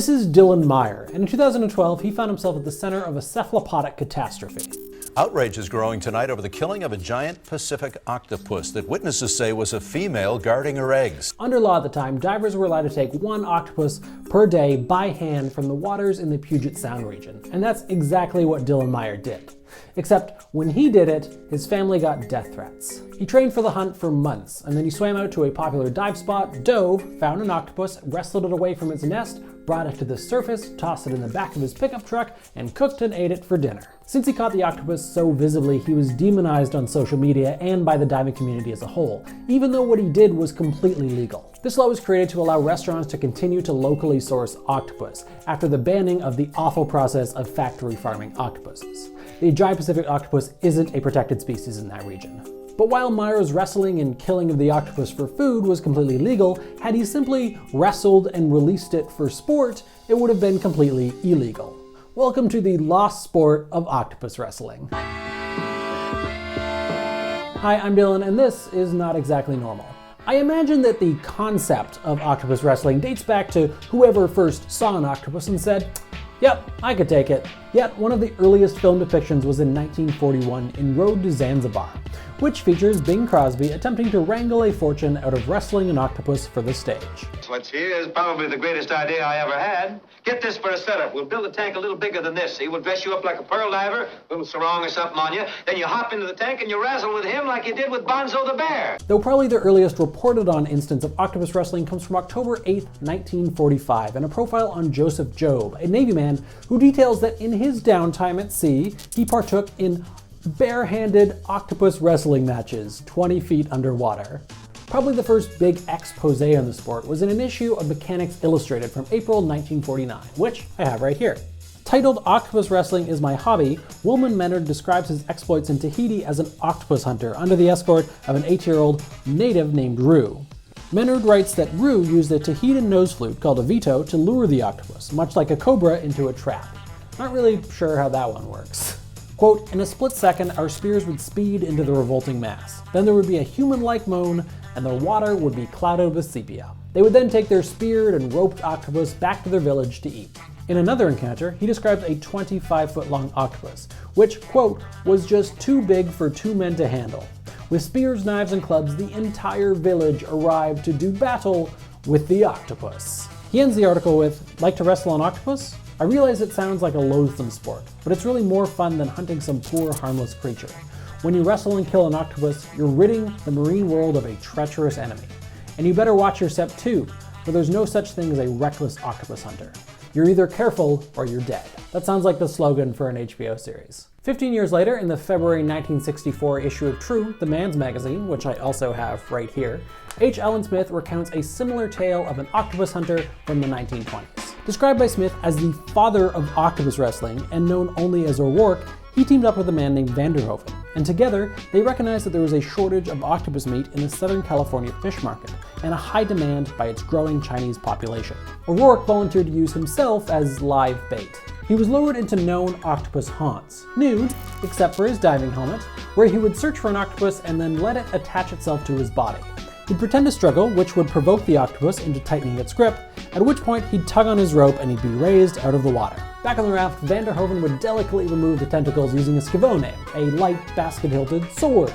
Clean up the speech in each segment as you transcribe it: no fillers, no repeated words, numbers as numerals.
This is Dylan Meyer, and in 2012 he found himself at the center of a cephalopodic catastrophe. Outrage is growing tonight over the killing of a giant Pacific octopus that witnesses say was a female guarding her eggs. Under law at the time, divers were allowed to take one octopus per day by hand from the waters in the Puget Sound region. And that's exactly what Dylan Meyer did. Except when he did it, his family got death threats. He trained for the hunt for months, and then he swam out to a popular dive spot, dove, found an octopus, wrestled it away from its nest, brought it to the surface, tossed it in the back of his pickup truck, and cooked and ate it for dinner. Since he caught the octopus so visibly, he was demonized on social media and by the diving community as a whole, even though what he did was completely legal. This law was created to allow restaurants to continue to locally source octopus, after the banning of the awful process of factory farming octopuses. The giant Pacific octopus isn't a protected species in that region. But while Meyer's wrestling and killing of the octopus for food was completely legal, had he simply wrestled and released it for sport, it would have been completely illegal. Welcome to the lost sport of octopus wrestling. Hi, I'm Dylan, and this is Not Exactly Normal. I imagine that the concept of octopus wrestling dates back to whoever first saw an octopus and said, "Yep, I could take it." Yet one of the earliest film depictions was in 1941 in Road to Zanzibar, which features Bing Crosby attempting to wrangle a fortune out of wrestling an octopus for the stage. What's here is probably the greatest idea I ever had. Get this for a setup. We'll build a tank a little bigger than this. See, we'll dress you up like a pearl diver, a little sarong or something on you. Then you hop into the tank and you wrestle with him like you did with Bonzo the bear. Though probably the earliest reported on instance of octopus wrestling comes from October 8, 1945, and a profile on Joseph Job, a Navy man who details that in his downtime at sea, he partook in bare-handed octopus wrestling matches 20 feet underwater. Probably the first big expose on the sport was in an issue of Mechanix Illustrated from April 1949, which I have right here. Titled "Octopus Wrestling is My Hobby," Wilman Menard describes his exploits in Tahiti as an octopus hunter under the escort of an 8-year-old native named Rue. Menard writes that Rue used a Tahitian nose flute called a veto to lure the octopus, much like a cobra into a trap. Not really sure how that one works. Quote, "In a split second, our spears would speed into the revolting mass. Then there would be a human-like moan, and the water would be clouded with sepia. They would then take their speared and roped octopus back to their village to eat." In another encounter, he describes a 25-foot-long octopus, which, quote, "was just too big for 2 men to handle. With spears, knives, and clubs, the entire village arrived to do battle with the octopus." He ends the article with, "Like to wrestle an octopus? I realize it sounds like a loathsome sport, but it's really more fun than hunting some poor, harmless creature. When you wrestle and kill an octopus, you're ridding the marine world of a treacherous enemy. And you better watch your step too, for there's no such thing as a reckless octopus hunter. You're either careful or you're dead." That sounds like the slogan for an HBO series. 15 years later, in the February 1964 issue of True, the Man's Magazine, which I also have right here, H. Allen Smith recounts a similar tale of an octopus hunter from the 1920s. Described by Smith as the father of octopus wrestling and known only as O'Rourke, he teamed up with a man named Vanderhoven, and together they recognized that there was a shortage of octopus meat in the Southern California fish market, and a high demand by its growing Chinese population. O'Rourke volunteered to use himself as live bait. He was lured into known octopus haunts, nude, except for his diving helmet, where he would search for an octopus and then let it attach itself to his body. He'd pretend to struggle, which would provoke the octopus into tightening its grip, at which point he'd tug on his rope and he'd be raised out of the water. Back on the raft, Vanderhoven would delicately remove the tentacles using a scavone, a light basket-hilted sword.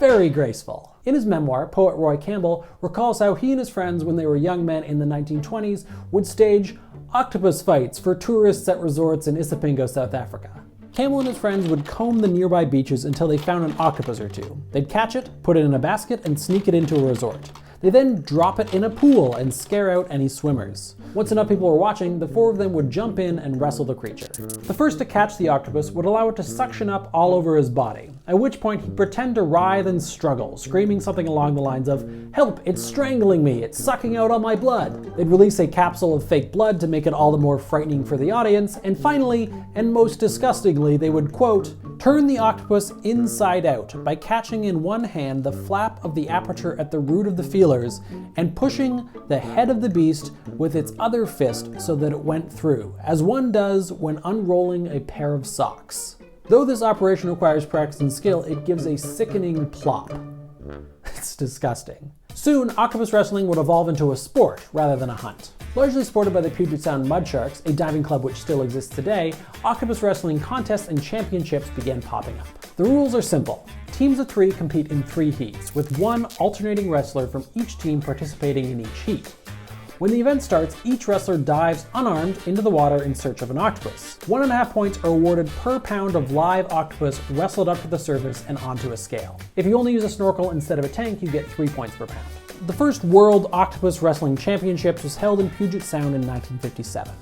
Very graceful. In his memoir, poet Roy Campbell recalls how he and his friends, when they were young men in the 1920s, would stage octopus fights for tourists at resorts in Isipingo, South Africa. Campbell and his friends would comb the nearby beaches until they found an octopus or two. They'd catch it, put it in a basket, and sneak it into a resort. They then drop it in a pool and scare out any swimmers. Once enough people were watching, the 4 of them would jump in and wrestle the creature. The first to catch the octopus would allow it to suction up all over his body, at which point he'd pretend to writhe and struggle, screaming something along the lines of, "Help, it's strangling me, it's sucking out all my blood." They'd release a capsule of fake blood to make it all the more frightening for the audience, and finally, and most disgustingly, they would, quote, "turn the octopus inside out by catching in one hand the flap of the aperture at the root of the feelers and pushing the head of the beast with its other fist so that it went through, as one does when unrolling a pair of socks." Though this operation requires practice and skill, it gives a sickening plop. It's disgusting. Soon, octopus wrestling would evolve into a sport rather than a hunt. Largely supported by the Puget Sound Mudsharks, a diving club which still exists today, Octopus Wrestling contests and championships began popping up. The rules are simple. Teams of 3 compete in 3 heats, with 1 alternating wrestler from each team participating in each heat. When the event starts, each wrestler dives unarmed into the water in search of an octopus. 1.5 points are awarded per pound of live octopus wrestled up to the surface and onto a scale. If you only use a snorkel instead of a tank, you get 3 points per pound. The first World Octopus Wrestling Championships was held in Puget Sound in 1957.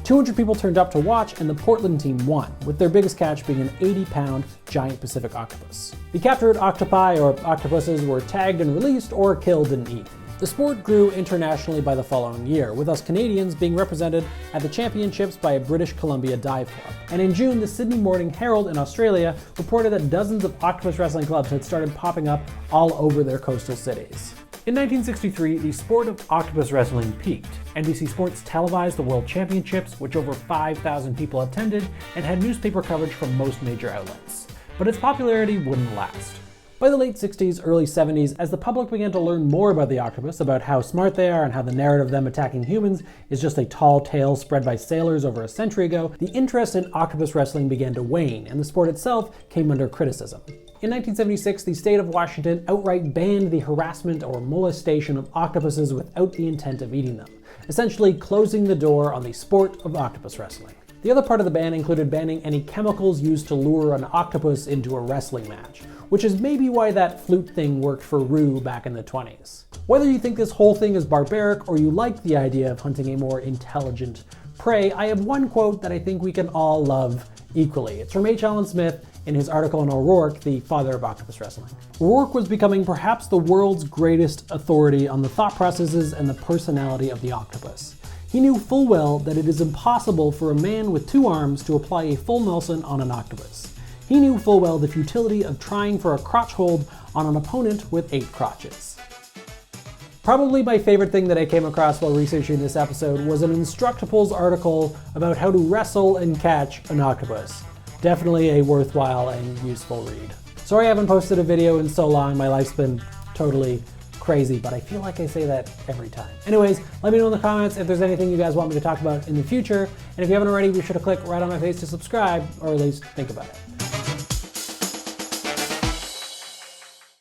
200 people turned up to watch, and the Portland team won, with their biggest catch being an 80-pound giant Pacific octopus. The captured octopi, or octopuses, were tagged and released or killed and eaten. The sport grew internationally by the following year, with us Canadians being represented at the championships by a British Columbia dive club. And in June, the Sydney Morning Herald in Australia reported that dozens of octopus wrestling clubs had started popping up all over their coastal cities. In 1963, the sport of octopus wrestling peaked. NBC Sports televised the World Championships, which over 5,000 people attended, and had newspaper coverage from most major outlets. But its popularity wouldn't last. By the late 60s, early 70s, as the public began to learn more about the octopus, about how smart they are and how the narrative of them attacking humans is just a tall tale spread by sailors over a century ago, the interest in octopus wrestling began to wane, and the sport itself came under criticism. In 1976, the state of Washington outright banned the harassment or molestation of octopuses without the intent of eating them, essentially closing the door on the sport of octopus wrestling. The other part of the ban included banning any chemicals used to lure an octopus into a wrestling match, which is maybe why that flute thing worked for Rue back in the 20s. Whether you think this whole thing is barbaric or you like the idea of hunting a more intelligent prey, I have one quote that I think we can all love equally. It's from H. Allen Smith in his article on O'Rourke, the father of octopus wrestling. O'Rourke was becoming perhaps the world's greatest authority on the thought processes and the personality of the octopus. He knew full well that it is impossible for a man with 2 arms to apply a full Nelson on an octopus. He knew full well the futility of trying for a crotch hold on an opponent with 8 crotches. Probably my favorite thing that I came across while researching this episode was an Instructables article about how to wrestle and catch an octopus. Definitely a worthwhile and useful read. Sorry I haven't posted a video in so long, my life's been totally crazy, but I feel like I say that every time. Anyways, let me know in the comments if there's anything you guys want me to talk about in the future, and if you haven't already, be sure to click right on my face to subscribe, or at least think about it.